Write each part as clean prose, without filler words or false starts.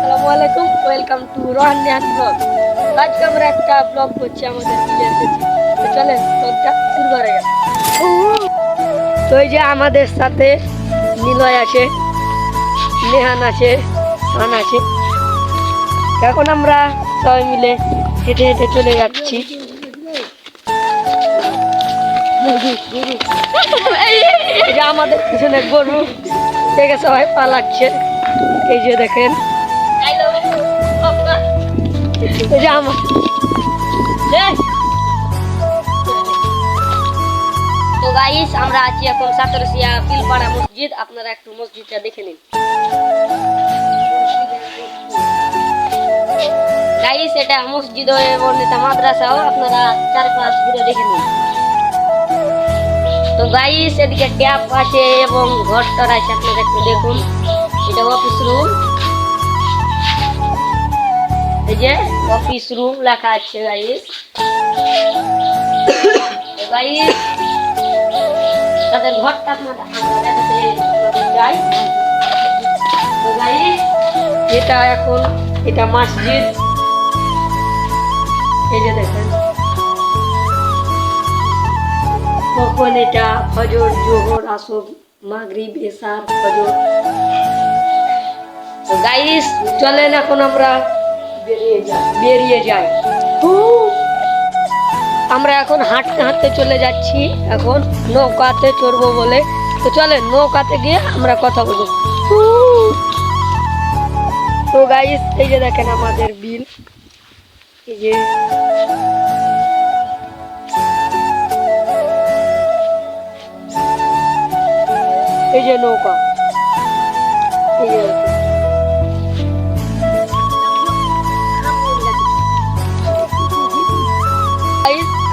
আসসালামু আলাইকুম, welcome to Rohan Nihan blog. আজকে আমরা একটা ব্লগ করছি, আমাদের বিলে এসেছি। তো চলেন ব্লগটা শুরু করা যাক। তো এই যে আমাদের সাথে নিলয় আছে, নেহান আছে, শান আছে। এখন আমরা সবাই মিলে হেঁটে হেঁটে চলে যাচ্ছি। এই যে আমাদের পিছনে গরু থেকে সবাই পালাচ্ছে, এই যে দেখেন। এই যে আমার তো গাইস, আমরা আছি এখন সাতরসিয়া বিলপাড়া মসজিদ। আপনারা একটু মসজিদটা দেখে নিন গাইস। এটা মসজিদ এবং এটা মাদ্রাসাও, আপনারা চারপাশ ঘুরে দেখে নিন। তো গাইস, এদিকে ট্যাপ আছে এবং ঘরটার আছে, আপনারা একটু দেখুন। এটা অফিস রুম, এই যে অফিস রুম লেখা আছে গাইস। গাইস, তাদের ঘরটা আপনারা দেখাতে যাই। তো গাইস, এটা এখন এটা মসজিদ, এই যে দেখেন। কখন এটা ফজর, জোহর, আসর, মাগরিব, এশার, ফজর। তো গাইস, চলেন এখন আমরা বেরিয়ে যাই। আমরা এখন হাঁটতে হাঁটতে চলে যাচ্ছি, এখন নৌকাতে চড়বো বলে। তো চলেন নৌকাতে গিয়ে আমরা কথা বলবো। তো গাইস, এই যে দেখেন আমাদের বিল, এই যে এই যে নৌকা, এই যে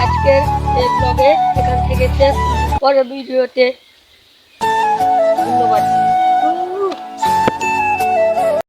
আজকের এই ব্লগে এখান থেকে শেষ। পরের ভিডিওতে ধন্যবাদ।